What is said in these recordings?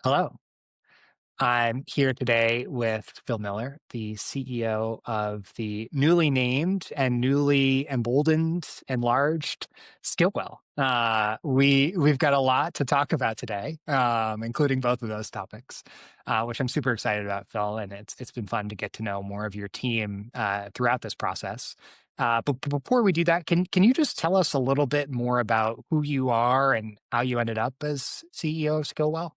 Hello. I'm here today with Phill Miller, the CEO of the newly named and newly emboldened, enlarged Skillwell. We've got a lot to talk about today, including both of those topics, which I'm super excited about, Phil. And it's been fun to get to know more of your team throughout this process. But before we do that, can you just tell us a little bit more about who you are and how you ended up as CEO of Skillwell?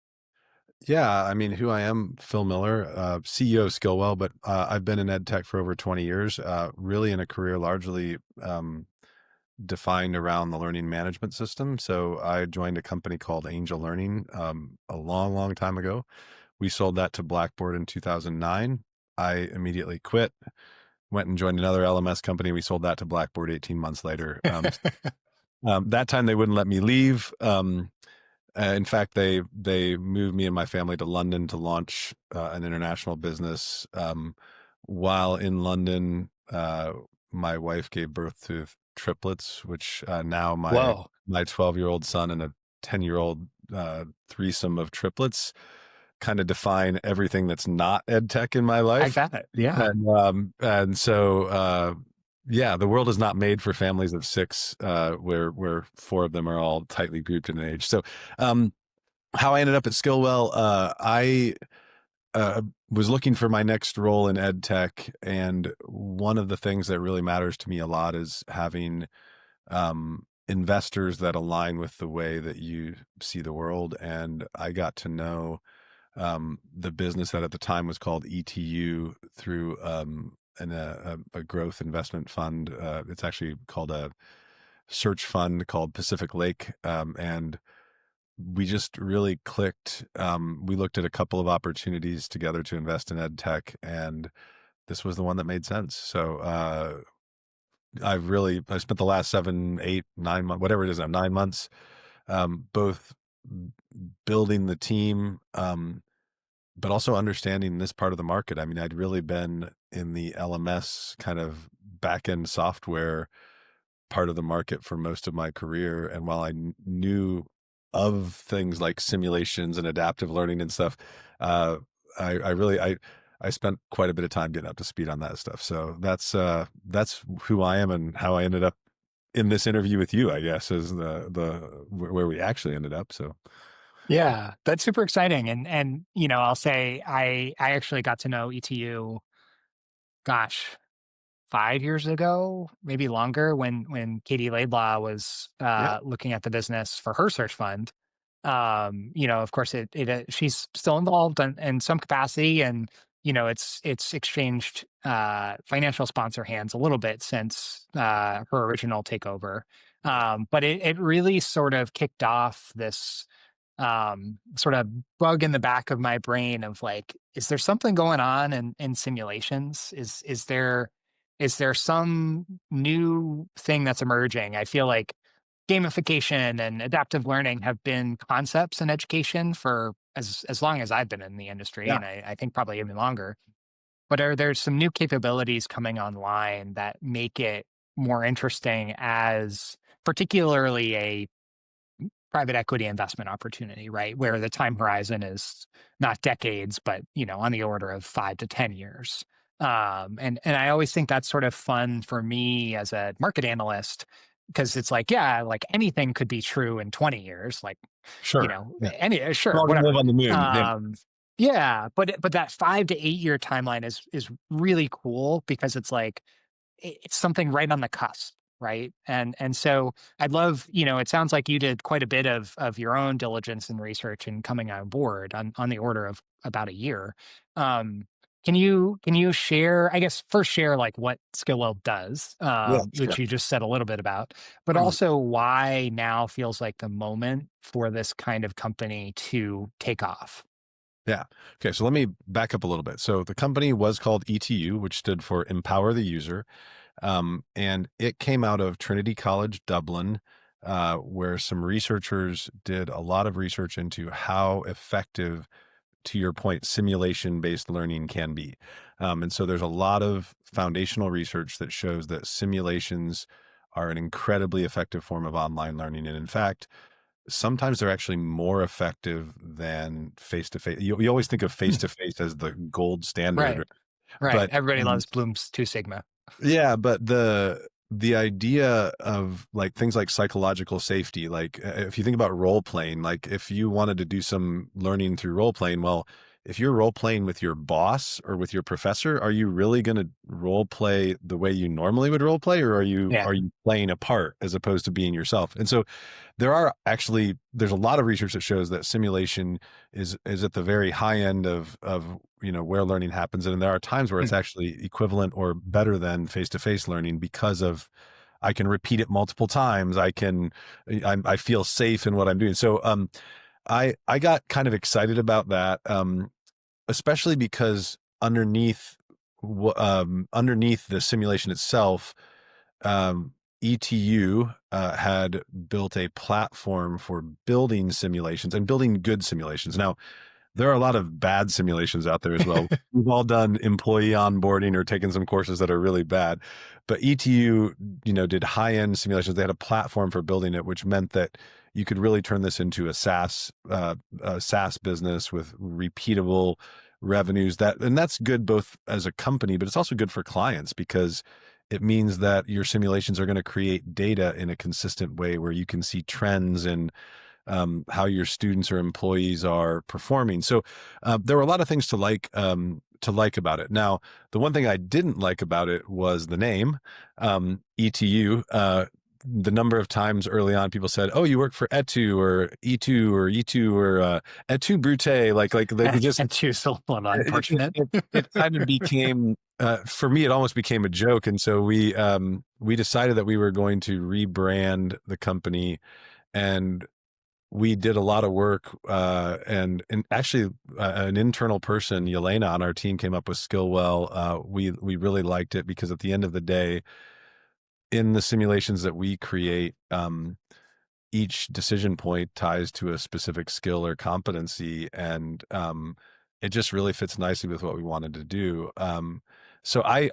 Yeah, I mean, who I am, Phill Miller, CEO of Skillwell, but I've been in EdTech for over 20 years, really in a career largely defined around the learning management system. So I joined a company called Angel Learning a long, long time ago. We sold that to Blackboard in 2009. I immediately quit, went and joined another LMS company. We sold that to Blackboard 18 months later. That time they wouldn't let me leave. In fact, they moved me and my family to London to launch an international business. While in London, my wife gave birth to triplets, which now Whoa. my 12-year-old son and a 10-year-old threesome of triplets kind of define everything that's not ed tech in my I life. bet. Yeah. And so yeah, the world is not made for families of six, where four of them are all tightly grouped in age. So, um, how I ended up at Skillwell, I uh, was looking for my next role in ed tech, and one of the things that really matters to me a lot is having investors that align with the way that you see the world. And I got to know the business that at the time was called ETU through a growth investment fund. It's actually called a search fund called Pacific Lake. And we just really clicked. We looked at a couple of opportunities together to invest in ed tech, and this was the one that made sense. So I spent the last 7, 8, 9 months, whatever it is now, 9 months, both building the team, but also understanding this part of the market. I mean, I'd really been in the LMS kind of back end software part of the market for most of my career. And while knew of things like simulations and adaptive learning and stuff, uh, I really, I spent quite a bit of time getting up to speed on that stuff. So that's who I am and how I ended up in this interview with you, I guess, is where we actually ended up. So Yeah. That's super exciting. And I'll say I actually got to know ETU, gosh, 5 years ago, maybe longer, when Katie Laidlaw was yeah, looking at the business for her search fund. Of course, she's still involved in some capacity, and it's exchanged financial sponsor hands a little bit since her original takeover. But it really sort of kicked off this sort of bug in the back of my brain of like, is there something going on in simulations? Is there some new thing that's emerging? I feel like gamification and adaptive learning have been concepts in education for as long as I've been in the industry, yeah. and I think probably even longer. But are there some new capabilities coming online that make it more interesting as particularly a private equity investment opportunity, right? Where the time horizon is not decades, but on the order of 5 to 10 years. And I always think that's sort of fun for me as a market analyst because it's like, yeah, like anything could be true in 20 years, like Sure. Yeah. any We're sure, all going to live whatever. on the moon. Yeah. Um, yeah, but that 5 to 8 year timeline is really cool because it's like it's something right on the cusp, right? And so I'd love, it sounds like you did quite a bit of your own diligence and research and coming on board on the order of about a year. Um, can you share, I guess first share like what Skillwell does, Yeah. which Sure. you just said a little bit about, but also why now feels like the moment for this kind of company to take off. Yeah. Okay. So let me back up a little bit. So the company was called ETU, which stood for Empower the User. And it came out of Trinity College, Dublin, where some researchers did a lot of research into how effective, to your point, simulation based learning can be. And so there's a lot of foundational research that shows that simulations are an incredibly effective form of online learning. And in fact, sometimes they're actually more effective than face to face. You always think of face Hmm. to face as the gold standard, Right. Right. but Everybody loves Bloom's Two Sigma. yeah, but the idea of like things like psychological safety, like if you think about role playing, like if you wanted to do some learning through role playing, well, if you're role playing with your boss or with your professor, are you really going to role play the way you normally would role play, or Yeah. are you playing a part as opposed to being yourself? And so there's a lot of research that shows that simulation is at the very high end of where learning happens, and there are times where Hmm. it's actually equivalent or better than face-to-face learning because of I can repeat it multiple times. I feel safe in what I'm doing. So I got kind of excited about that, especially because underneath the simulation itself, ETU had built a platform for building simulations and building good simulations. Now, there are a lot of bad simulations out there as well. We've all done employee onboarding or taken some courses that are really bad, but ETU, did high-end simulations. They had a platform for building it, which meant that you could really turn this into a SaaS business with repeatable revenues. That's good both as a company, but it's also good for clients because it means that your simulations are going to create data in a consistent way where you can see trends and how your students or employees are performing. So there were a lot of things to like about it. Now, the one thing I didn't like about it was the name, ETU. The number of times early on people said, "Oh, you work for Etu or E2 or E2 or Etu Brute," like they just And choose a little it, it, unfortunate. it it kind of became for me it almost became a joke, and so we decided that we were going to rebrand the company, and we did a lot of work, and actually an internal person, Yelena, on our team came up with Skillwell. We really liked it because at the end of the day, in the simulations that we create, each decision point ties to a specific skill or competency, and it just really fits nicely with what we wanted to do. So I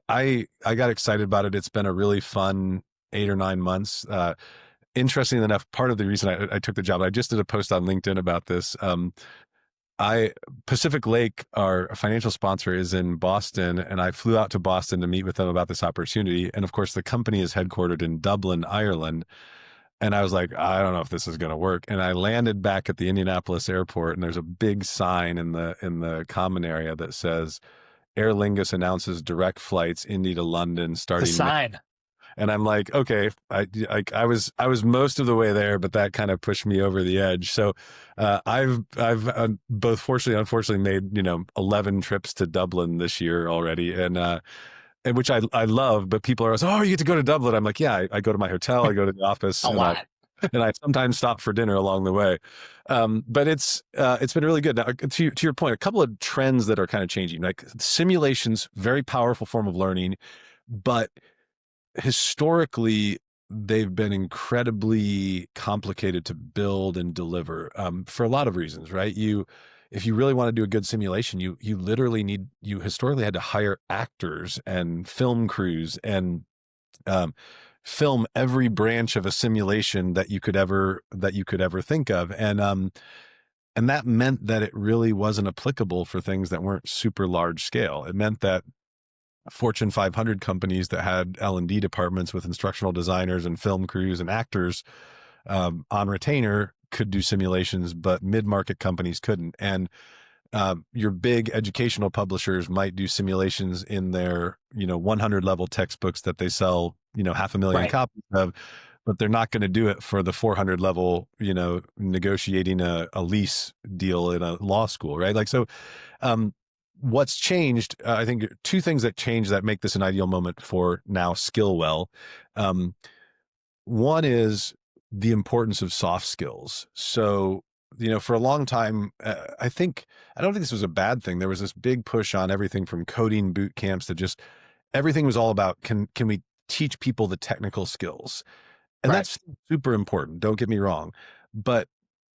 got excited about it. It's been a really fun 8 or 9 months. Interestingly enough, part of the reason I took the job, I just did a post on LinkedIn about this. I Pacific Lake, our financial sponsor, is in Boston, and I flew out to Boston to meet with them about this opportunity. And of course, the company is headquartered in Dublin, Ireland. And I was like, I don't know if this is going to work. And I landed back at the Indianapolis airport, and there's a big sign in the common area that says Aer Lingus announces direct flights Indy to London The starting May. sign. And I'm like, okay, I was most of the way there, but that kind of pushed me over the edge. So I've both fortunately and unfortunately made 11 trips to Dublin this year already, and which I love. But people are always, oh, you get to go to Dublin. I'm like, yeah, I go to my hotel, I go to the office, A and I lot. and I sometimes stop for dinner along the way. But it's been really good. Now, to your point, a couple of trends that are kind of changing, like simulations, very powerful form of learning, but historically they've been incredibly complicated to build and deliver, for a lot of reasons, right? If you really want to do a good simulation, you historically had to hire actors and film crews and um, film every branch of a simulation that you could ever think of, and that meant that it really wasn't applicable for things that weren't super large scale. It meant that Fortune 500 companies that had L&D departments with instructional designers and film crews and actors on retainer could do simulations, but mid-market companies couldn't. And your big educational publishers might do simulations in their 100 level textbooks that they sell 500,000 Right. copies of, but they're not going to do it for the 400 level negotiating a lease deal in a law school, right? Like, so um, what's changed, I think two things that change that make this an ideal moment for now Skillwell. Um, One is the importance of soft skills. So, for a long time, I don't think this was a bad thing. There was this big push on everything from coding boot camps to just everything was all about can we teach people the technical skills? And Right. that's super important. Don't get me wrong, but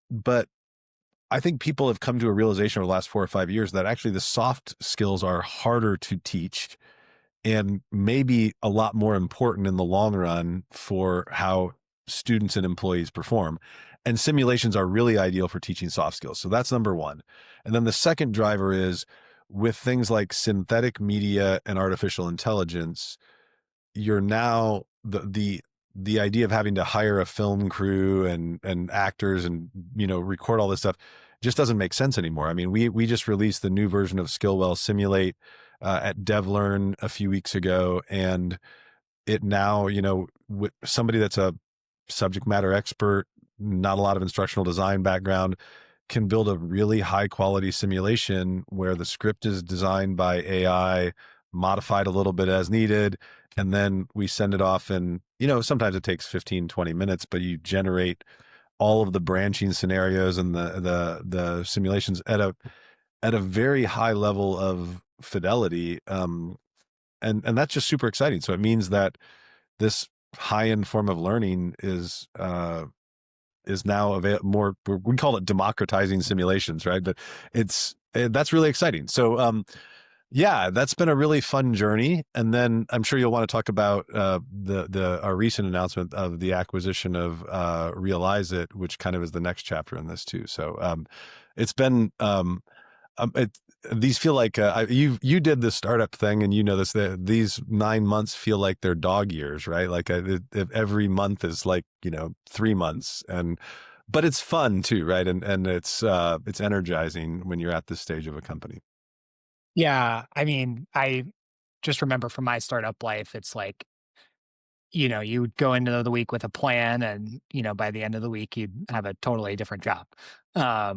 but I think people have come to a realization over the last 4 or 5 years that actually the soft skills are harder to teach and maybe a lot more important in the long run for how students and employees perform. And simulations are really ideal for teaching soft skills. So that's number one. And then the second driver is with things like synthetic media and artificial intelligence, you're now the idea of having to hire a film crew and actors and record all this stuff just doesn't make sense anymore. I mean, we just released the new version of Skillwell Simulate at DevLearn a few weeks ago, and it now, with somebody that's a subject matter expert, not a lot of instructional design background, can build a really high quality simulation where the script is designed by AI, modified a little bit as needed, and then we send it off, and sometimes it takes 15, 20 minutes, but you generate all of the branching scenarios and the simulations at a very high level of fidelity. And that's just super exciting. So it means that this high-end form of learning is now more, we call it democratizing simulations, right? But that's really exciting. So yeah, that's been a really fun journey. And then I'm sure you'll want to talk about our recent announcement of the acquisition of Realizeit, which kind of is the next chapter in this too. So it's been it, these feel like you did the startup thing, and this, that these 9 months feel like they're dog years, right? Like every month is like 3 months, but it's fun too, right? And it's energizing when you're at this stage of a company. Yeah, I mean, I just remember from my startup life, it's like, you would go into the week with a plan, and by the end of the week, you'd have a totally different job,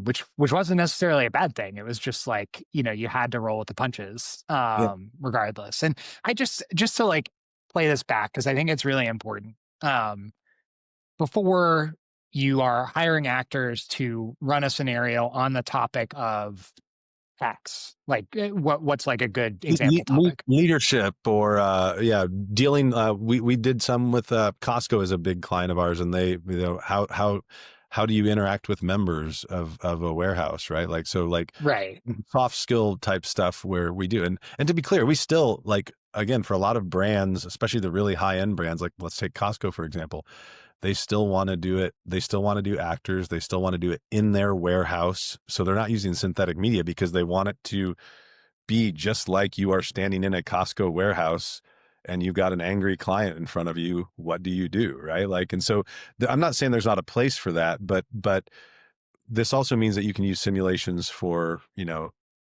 which wasn't necessarily a bad thing. It was just like you had to roll with the punches, Yeah. regardless. And I just to like play this back because I think it's really important. Before you are hiring actors to run a scenario on the topic of X, like what's like a good example topic? Leadership, or yeah, dealing. We did some with Costco is a big client of ours, and they, how do you interact with members of a warehouse, right? Like, so like Right. soft skill type stuff where we do. And to be clear, we still, like, again, for a lot of brands, especially the really high end brands, like let's take Costco for example, they still want to do it. They still want to do actors. They still want to do it in their warehouse. So they're not using synthetic media because they want it to be just like you are standing in a Costco warehouse and you've got an angry client in front of you. What do you do? Right. Like, and so I'm not saying there's not a place for that, but this also means that you can use simulations for,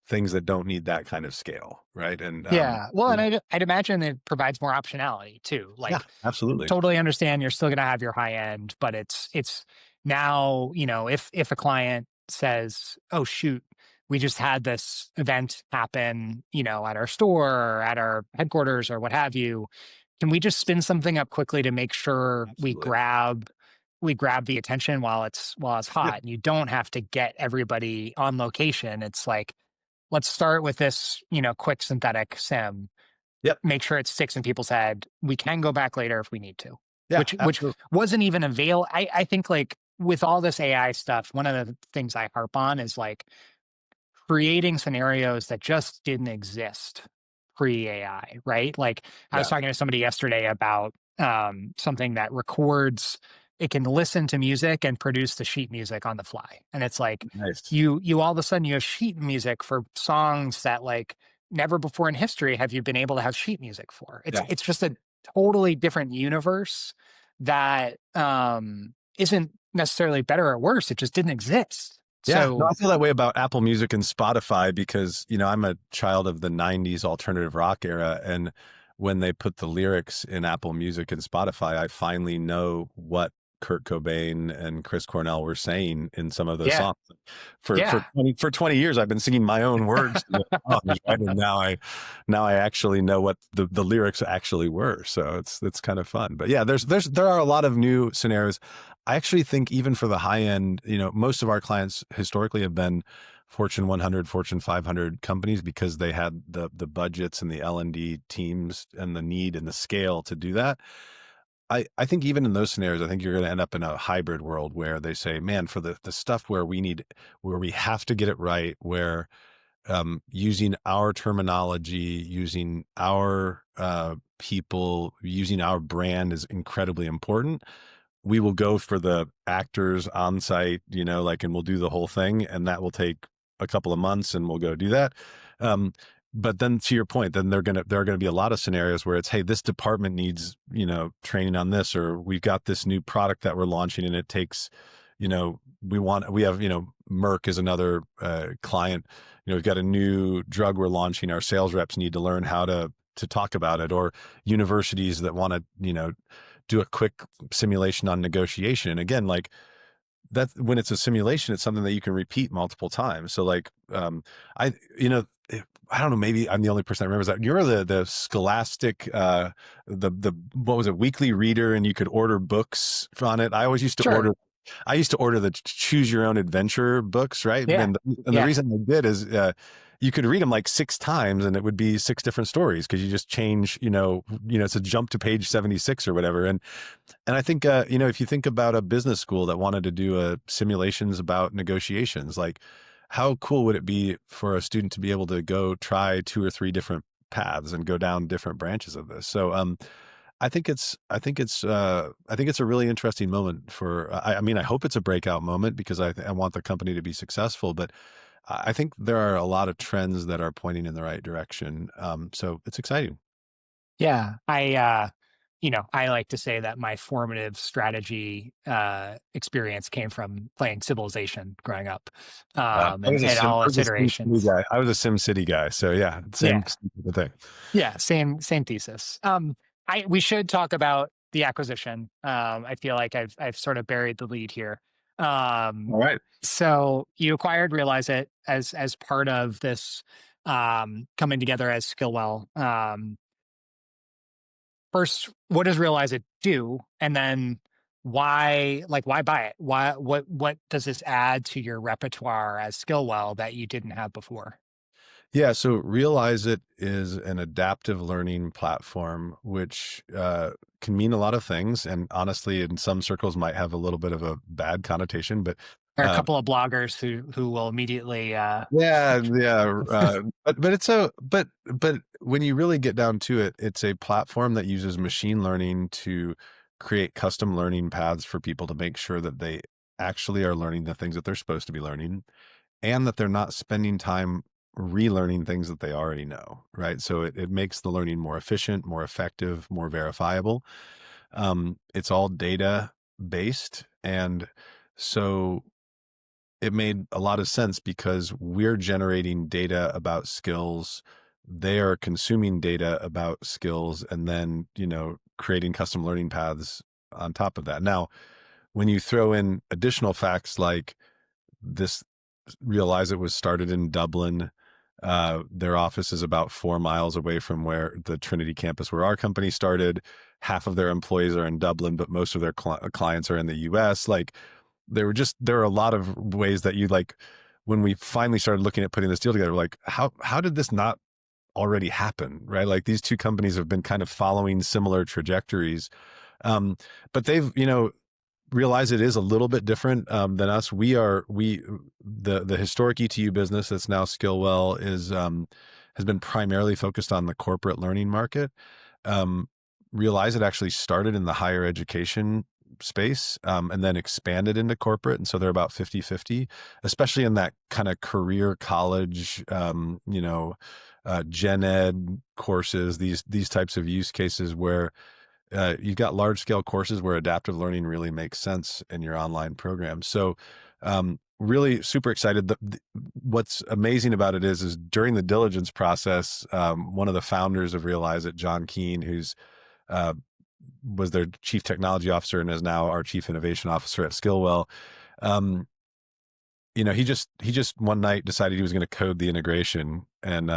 things that don't need that kind of scale. Right. And, Yeah. Well, and I'd imagine it provides more optionality too. yeah, Like, absolutely. totally understand you're still going to have your high end, but it's now, if a client says, "Oh shoot, we just had this event happen, at our store or at our headquarters or what have you. Can we just spin something up quickly to make sure Absolutely. we grab the attention while it's Yep. hot? And you don't have to get everybody on location. It's like, let's start with this, quick synthetic sim, Yep. make sure it sticks in people's head. We can go back later if we need to, Yeah, which absolutely. wasn't even avail. I think like with all this AI stuff, one of the things I harp on is like creating scenarios that just didn't exist pre AI, right? Like I was Yeah. talking to somebody yesterday about something that records, it can listen to music and produce the sheet music on the fly. And it's like Nice. you all of a sudden you have sheet music for songs that like never before in history have you been able to have sheet music for. It's Yeah. it's just a totally different universe that isn't necessarily better or worse. It just didn't exist. Yeah, no, So I feel that way about Apple Music and Spotify because, I'm a child of the 90s alternative rock era. And when they put the lyrics in Apple Music and Spotify, I finally know what Kurt Cobain and Chris Cornell were saying in some of those yeah, songs. For yeah. 20 years, I've been singing my own words to those songs, right? And now I actually know what the lyrics actually were. So it's kind of fun. But yeah, there are a lot of new scenarios. I actually think even for the high end, most of our clients historically have been Fortune 100, Fortune 500 companies because they had the budgets and the L&D teams and the need and the scale to do that. I think even in those scenarios, I think you're going to end up in a hybrid world where they say, man, for the stuff where we have to get it right, where using our terminology, using our people, using our brand is incredibly important. we will go for the actors on site, like, and we'll do the whole thing, and that will take a couple of months, and we'll go do that. Um, but then to your point, then there are gonna be a lot of scenarios where it's, hey, this department needs, training on this, or we've got this new product that we're launching, and it takes, we have, Merck is another client. We've got a new drug we're launching. Our sales reps need to learn how to talk about it, or universities that want to, do a quick simulation on negotiation. And again, like, that's when it's a simulation, it's something that you can repeat multiple times. So like, I, you know, I don't know, maybe I'm the only person that remembers that. You're the Scholastic, the what was it, weekly reader, and you could order books on it. Sure. I used to order the choose your own adventure books, right? Yeah. And the Yeah. reason I did is, you could read them like 6 times, and it would be 6 different stories, because you just change, it's a jump to page 76 or whatever. And I think, if you think about a business school that wanted to do simulations about negotiations, like, how cool would it be for a student to be able to go try 2 or 3 different paths and go down different branches of this? So, I think it's a really interesting moment for, I mean, I hope it's a breakout moment, because I want the company to be successful, but I think there are a lot of trends that are pointing in the right direction. So it's exciting. Yeah. I like to say that my formative strategy experience came from playing Civilization growing up, and all I its was a SimCity iterations. guy. I was a SimCity guy. So yeah, Yeah. same thing. Yeah. Same thesis. We should talk about the acquisition. I feel like I've sort of buried the lead here. Um, All right. so you acquired Realizeit as part of this coming together as Skillwell. First, what does Realizeit do? And then why buy it? What does this add to your repertoire as Skillwell that you didn't have before? Yeah. So Realize It is an adaptive learning platform, which can mean a lot of things. And honestly, in some circles might have a little bit of a bad connotation, but There are a uh, couple of bloggers who will immediately yeah, yeah. But but when you really get down to it, it's a platform that uses machine learning to create custom learning paths for people to make sure that they actually are learning the things that they're supposed to be learning, and that they're not spending time relearning things that they already know, right? So it makes the learning more efficient, more effective, more verifiable. It's all data based. And so it made a lot of sense, because we're generating data about skills. They are consuming data about skills, and then, creating custom learning paths on top of that. Now, when you throw in additional facts like this, Realize It was started in Dublin. Their office is about 4 miles away from where the Trinity campus, where our company started. Half of their employees are in Dublin, but most of their clients are in the US. Like, there are a lot of ways that you, like, when we finally started looking at putting this deal together, like, how did this not already happen, right? Like, these two companies have been kind of following similar trajectories. Um, but they've, Realize It is a little bit different than us. The historic ETU business that's now Skillwell has been primarily focused on the corporate learning market. Um, Realize It actually started in the higher education space, and then expanded into corporate. And so they're about 50-50, especially in that kind of career college, gen ed courses, these types of use cases where you've got large scale courses where adaptive learning really makes sense in your online program. So, really super excited. What's amazing about it is during the diligence process, one of the founders of Realize It, John Keane, who's uh, was their chief technology officer and is now our chief innovation officer at Skillwell. Um, he just one night decided he was going to code the integration, and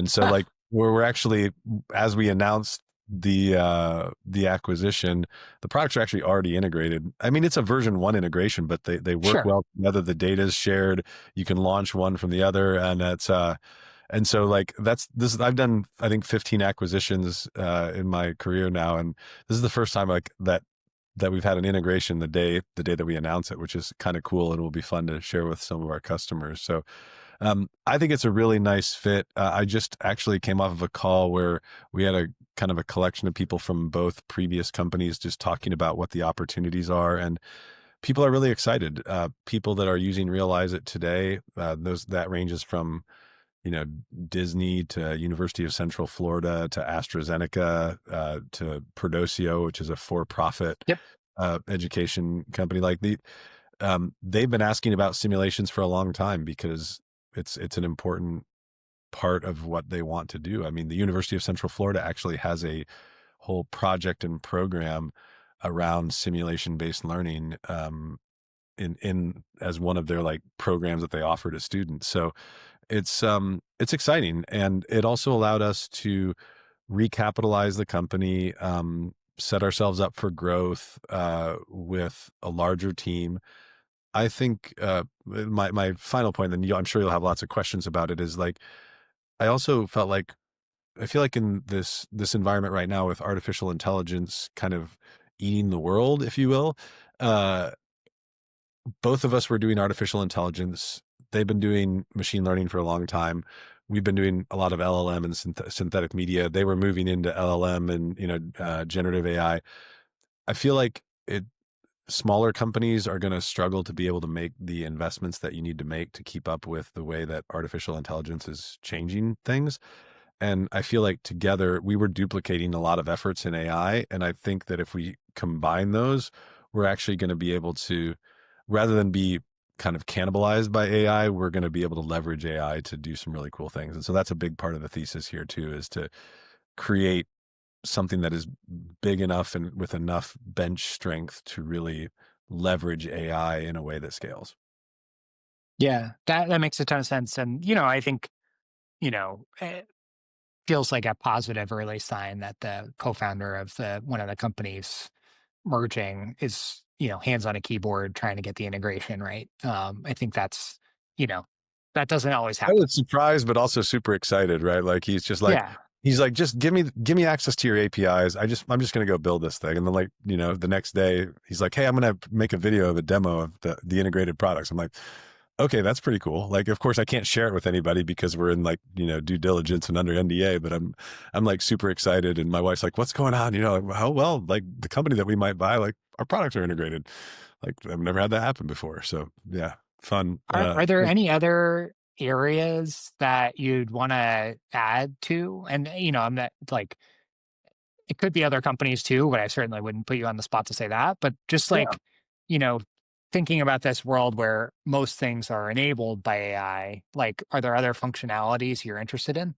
so, Huh, like, we're actually, as we announced the acquisition, the products are actually already integrated. I mean, it's a version 1 integration, but they work sure. well together. The data is shared. You can launch one from the other, and and so, like, that's this. I've done, I think, 15 acquisitions in my career now, and this is the first time, like, that we've had an integration the day that we announce it, which is kind of cool, and will be fun to share with some of our customers. So, I think it's a really nice fit. I just actually came off of a call where we had a kind of a collection of people from both previous companies just talking about what the opportunities are, and people are really excited. People that are using Realizeit today, those that ranges from Disney to University of Central Florida to AstraZeneca to Perdoceo, which is a for-profit Yep. education company. They've been asking about simulations for a long time because it's an important part of what they want to do. I mean, the University of Central Florida actually has a whole project and program around simulation-based learning in as one of their like programs that they offer to students. So it's exciting, and it also allowed us to recapitalize the company, set ourselves up for growth with a larger team. I think my final point, and I'm sure you'll have lots of questions about it, is like I also felt like I feel like in this environment right now with artificial intelligence kind of eating the world, if you will, uh, both of us were doing artificial intelligence. They've been doing machine learning for a long time. We've been doing a lot of LLM and synthetic media. They were moving into LLM and generative AI. I feel like smaller companies are going to struggle to be able to make the investments that you need to make to keep up with the way that artificial intelligence is changing things. And I feel like together we were duplicating a lot of efforts in AI. And I think that if we combine those, we're actually going to be able to, rather than be kind of cannibalized by AI, we're going to be able to leverage AI to do some really cool things. And so that's a big part of the thesis here too, is to create something that is big enough and with enough bench strength to really leverage AI in a way that scales. Yeah, that makes a ton of sense. And I think it feels like a positive early sign that the co-founder of the one of the companies merging is hands on a keyboard trying to get the integration right. I think you know that doesn't always I happen. was surprised, but also super excited, right? Like Yeah. he's like, just give me access to your APIs. I'm just gonna go build this thing. And then the next day he's like, hey, I'm gonna make a video of a demo of the integrated products. I'm like, okay, that's pretty cool. Like, of course I can't share it with anybody because we're in due diligence and under NDA, but I'm like super excited. And my wife's like, what's going on? Like, how well, like the company that we might buy, like our products are integrated. Like I've never had that happen before. So yeah, fun. Are there any other areas that you'd want to add to? And I'm not like it could be other companies too, but I certainly wouldn't put you on the spot to say that. But just Yeah. like you know, thinking about this world where most things are enabled by AI, like are there other functionalities you're interested in?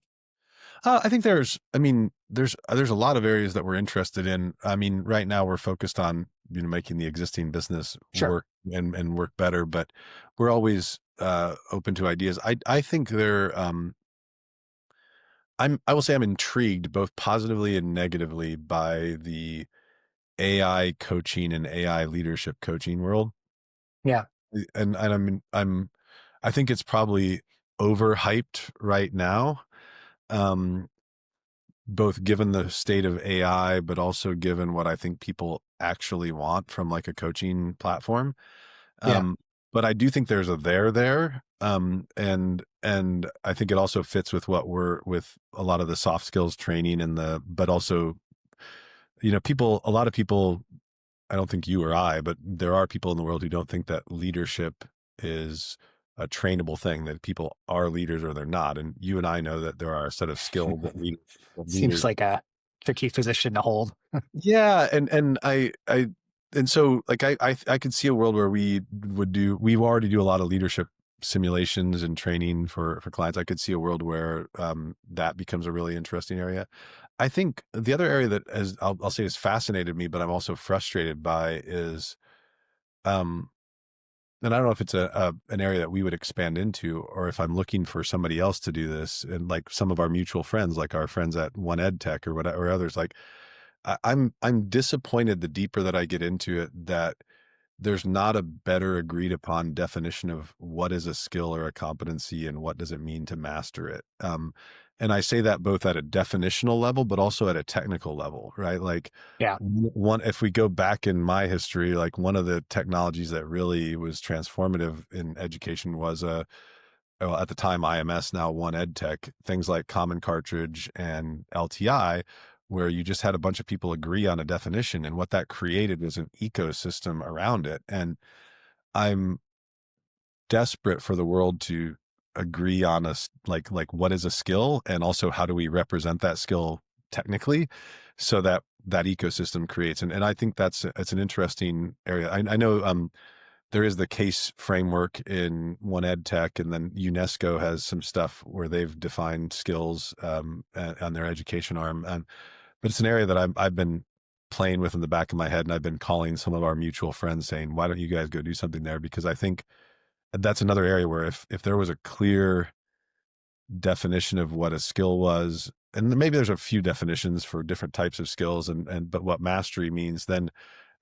I think there's a lot of areas that we're interested in. I mean, right now we're focused on making the existing business Sure. work and work better, but we're always open to ideas. I think I will say I'm intrigued both positively and negatively by the AI coaching and AI leadership coaching world. Yeah. I think it's probably overhyped right now. Um, Both given the state of AI, but also given what I think people actually want from like a coaching platform. Yeah. Um, but I do think there's a there. And I think it also fits with what we're with a lot of the soft skills training but also, a lot of people, I don't think you or I, but there are people in the world who don't think that leadership is a trainable thing, that people are leaders or they're not. And you and I know that there are a set of skills that Seems leaders. like a tricky position to hold. Yeah, and so like I could see a world where we already do a lot of leadership simulations and training for clients. I could see a world where that becomes a really interesting area. I think the other area that I'll say has fascinated me, but I'm also frustrated by is um and I don't know if it's an area that we would expand into, or if I'm looking for somebody else to do this, and like some of our mutual friends, like our friends at One EdTech or whatever, or others, like I'm disappointed the deeper that I get into it that there's not a better agreed upon definition of what is a skill or a competency and what does it mean to master it. And I say that both at a definitional level, but also at a technical level, right? Like Yeah. if we go back in my history, like one of the technologies that really was transformative in education was well, at the time IMS, now One EdTech, things like Common Cartridge and LTI, where you just had a bunch of people agree on a definition, and what that created was an ecosystem around it. And I'm desperate for the world to agree on us, like what is a skill, and also how do we represent that skill technically, so that that ecosystem creates. And I think it's an interesting area. I know there is the case framework in One Ed Tech, and then UNESCO has some stuff where they've defined skills on their education arm. But it's an area that I've been playing with in the back of my head, and I've been calling some of our mutual friends saying, "Why don't you guys go do something there?" Because I think that's another area where if there was a clear definition of what a skill was, and maybe there's a few definitions for different types of skills, and but what mastery means, then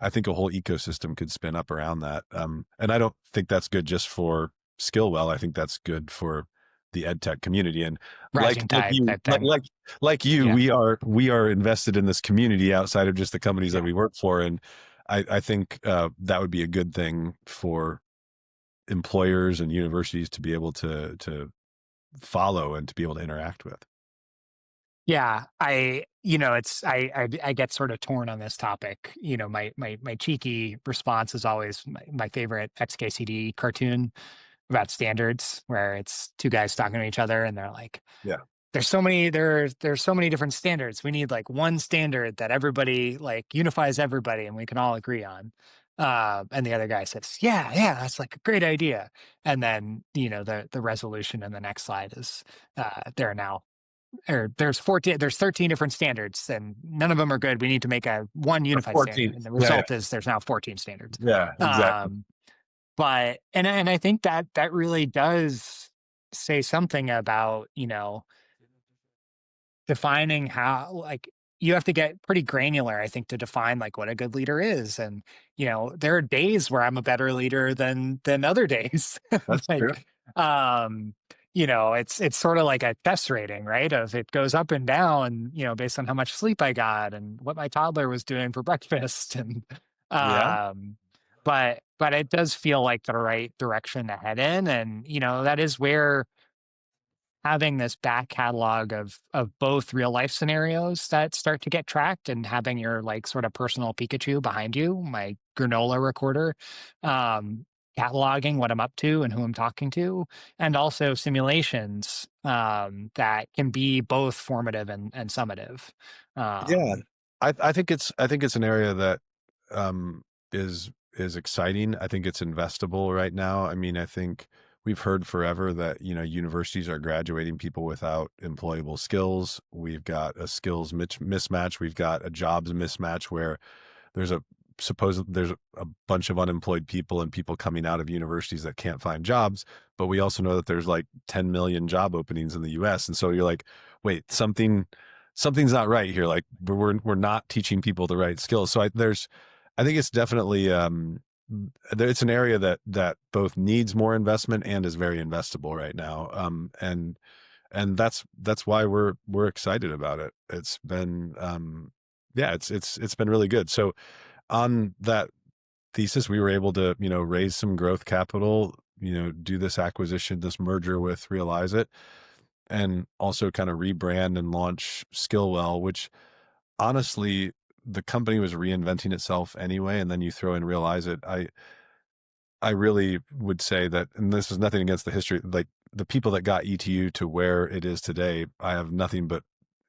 I think a whole ecosystem could spin up around that. And I don't think that's good just for Skillwell. I think that's good for the ed tech community. And like Rising like tide you type thing. like you, Yeah. we are invested in this community outside of just the companies that Yeah. we work for. And I think that would be a good thing for employers and universities to be able to follow and to be able to interact with. Yeah, I get sort of torn on this topic. My cheeky response is always my favorite XKCD cartoon about standards, where it's two guys talking to each other, and they're like, Yeah. there's so many different standards. We need like one standard that everybody like unifies everybody, and we can all agree on." And the other guy says, "Yeah, yeah, that's like a great idea." And then the resolution in the next slide is there are now or there's 13 different standards, and none of them are good. We need to make a one Or unified standard, 14. and the Yeah, yeah. result is there's now 14 standards. Yeah, exactly. um but and I think that that really does say something about defining how, like, you have to get pretty granular, I think, to define like what a good leader is. And there are days where I'm a better leader than other days. That's true. Like, um it's sort of like a test rating, right? Of it goes up and down, based on how much sleep I got and what my toddler was doing for breakfast. And Yeah. um but it does feel like the right direction to head in. And that is where having this back catalog of both real life scenarios that start to get tracked, and having your like sort of personal Pikachu behind you, my granola recorder, um, cataloging what I'm up to and who I'm talking to, and also simulations that can be both formative and summative. Yeah. Um, I think it's an area that um is exciting. I think it's investable right now. I mean, I think we've heard forever that, universities are graduating people without employable skills. We've got a skills mismatch. We've got a jobs mismatch where there's a there's a bunch of unemployed people and people coming out of universities that can't find jobs, but we also know that there's like 10 million job openings in the US. And so you're like, wait, something's not right here. Like we're not teaching people the right skills. So I think it's definitely it's an area that both needs more investment and is very investable right now. And that's why we're excited about it. It's been yeah, it's been really good. So on that thesis, we were able to, raise some growth capital, do this acquisition, this merger with Realizeit, and also kind of rebrand and launch Skillwell, which honestly, the company was reinventing itself anyway. And then you throw in Realizeit. I really would say that, and this is nothing against the history, like the people that got ETU to where it is today, I have nothing but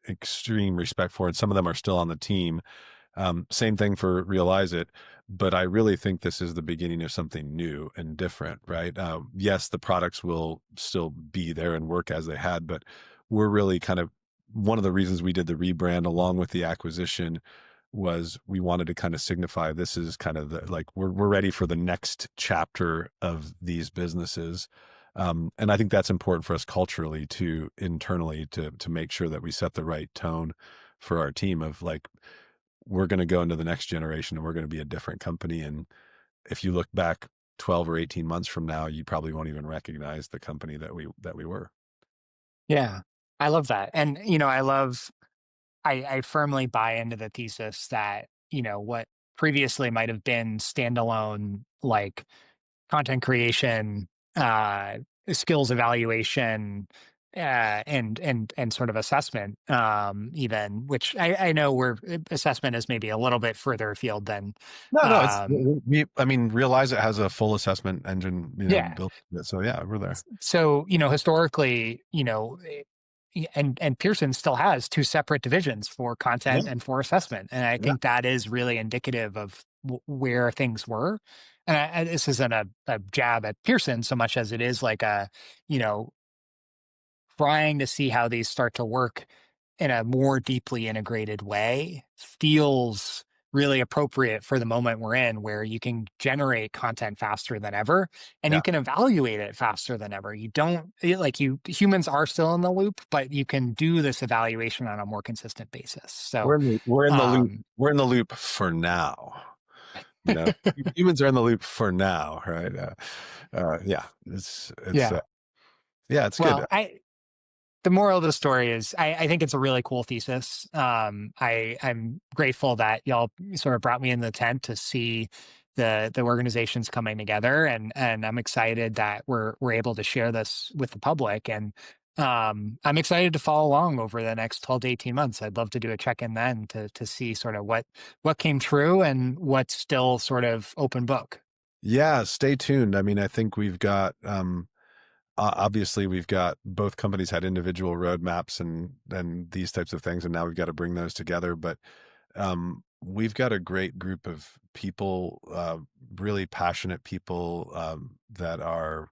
extreme respect for, and some of them are still on the team. Same thing for Realize It, but I really think this is the beginning of something new and different, right? Yes, the products will still be there and work as they had, but we're really kind of one of the reasons we did the rebrand along with the acquisition was we wanted to kind of signify this is kind of the like we're ready for the next chapter of these businesses. And I think that's important for us culturally to internally to make sure that we set the right tone for our team of like we're going to go into the next generation and we're going to be a different company. And if you look back 12 or 18 months from now, you probably won't even recognize the company that we were. yeah, I love that. And I firmly buy into the thesis that, what previously might have been standalone, like content creation, skills evaluation, and sort of assessment, even, which I know where assessment is maybe a little bit further afield than, No, no, it's um, I mean, Realize it has a full assessment engine, yeah. built into it. So yeah, we're there. So, historically, and Pearson still has two separate divisions for Yeah, content and for assessment. And I yeah. think that is really indicative of where things were. And this isn't a jab at Pearson so much as it is like you know, trying to see how these start to work in a more deeply integrated way feels really appropriate for the moment we're in, where you can generate content faster than ever and you Yeah. can evaluate it faster than ever. You don't like you humans are still in the loop, but you can do this evaluation on a more consistent basis. So, We're in the loop. um, We're in the loop for now. You know, humans are in the loop for now, right? Yeah, it's yeah. yeah, it's good. Well, the moral of the story is I think it's a really cool thesis. I'm grateful that y'all sort of brought me in the tent to see the organizations coming together, and I'm excited that we're able to share this with the public. And I'm excited to follow along over the next 12 to 18 months. I'd love to do a check-in then to see sort of what came true and what's still sort of open book. Yeah, stay tuned. I mean, I think we've got obviously we've got both companies had individual roadmaps and these types of things, and now we've got to bring those together. But we've got a great group of people, really passionate people that are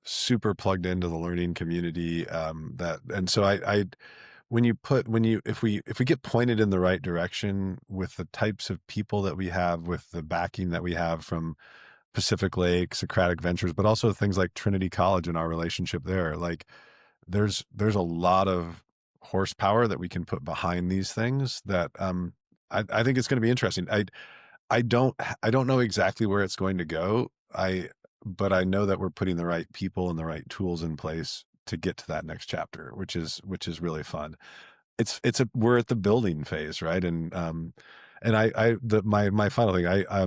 super plugged into the learning community. That and so I when you put when you if we get pointed in the right direction with the types of people that we have, with the backing that we have from Pacific Lake, Socratic Ventures, but also things like Trinity College and our relationship there. Like there's a lot of horsepower that we can put behind these things that I think it's going to be interesting. I don't know exactly where it's going to go. But I know that we're putting the right people and the right tools in place to get to that next chapter, which is really fun. It's a we're at the building phase, right? And my final thing, I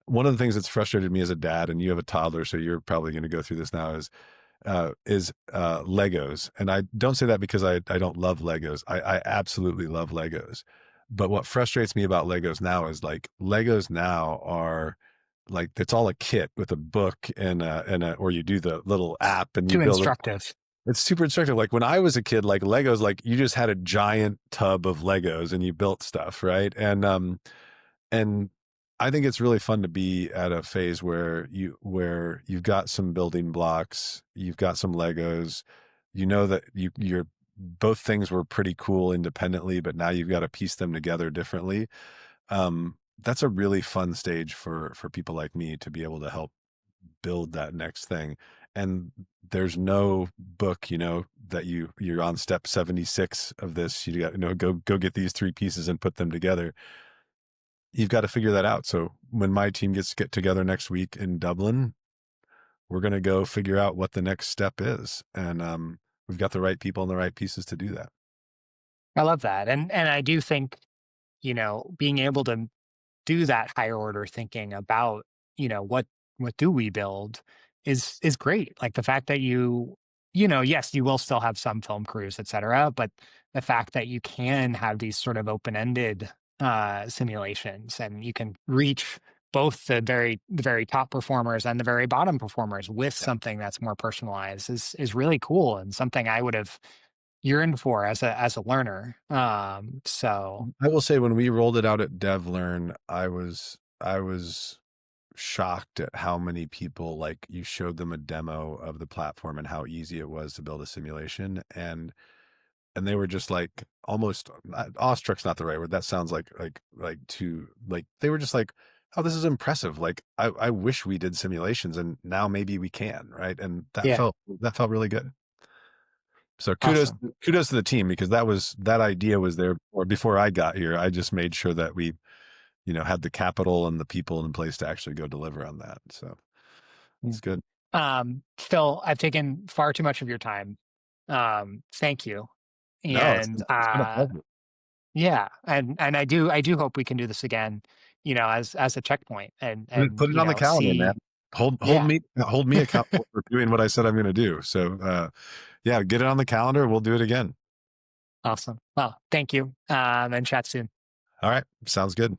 one of the things that's frustrated me as a dad, and you have a toddler, so you're probably going to go through this now, is Legos. And I don't say that because I don't love Legos. I absolutely love Legos. But what frustrates me about Legos now is like Legos now are like it's all a kit with a book and or you do the little app and you Too build it. instructive. It's super instructive. Like when I was a kid, like Legos, like you just had a giant tub of Legos and you built stuff, right? And I think it's really fun to be at a phase where you've got some building blocks, you've got some Legos, you know that you're both things were pretty cool independently, but now you've got to piece them together differently. That's a really fun stage for people like me to be able to help build that next thing. And there's no book, that you're on step 76 of this. You got, go get these three pieces and put them together. You've got to figure that out. So when my team get together next week in Dublin, we're going to go figure out what the next step is. And we've got the right people and the right pieces to do that. I love that. And I do think, being able to do that higher order thinking about, what do we build is great. Like the fact that yes, you will still have some film crews, et cetera, but the fact that you can have these sort of open-ended simulations and you can reach both the very top performers and the very bottom performers with Yeah. something that's more personalized is really cool and something I would have yearned for as a learner. So I will say when we rolled it out at DevLearn, I was shocked at how many people, like, you showed them a demo of the platform and how easy it was to build a simulation, and they were just like almost awestruck's not the right word. That sounds like too, like they were just like, oh, this is impressive. Like I wish we did simulations and now maybe we can, right? And yeah, that felt really good. So awesome. kudos to the team, because that idea was there before I got here. I just made sure that we, had the capital and the people in place to actually go deliver on that. So Yeah. it's good. Phil, I've taken far too much of your time. Thank you. No, And it's been a pleasure. yeah, and I do hope we can do this again, as a checkpoint and Put it on the calendar, see man. hold Yeah, me accountable for doing what I said I'm going to do. So, yeah, get it on the calendar. We'll do it again. awesome. Well, thank you, and chat soon. All right. Sounds good.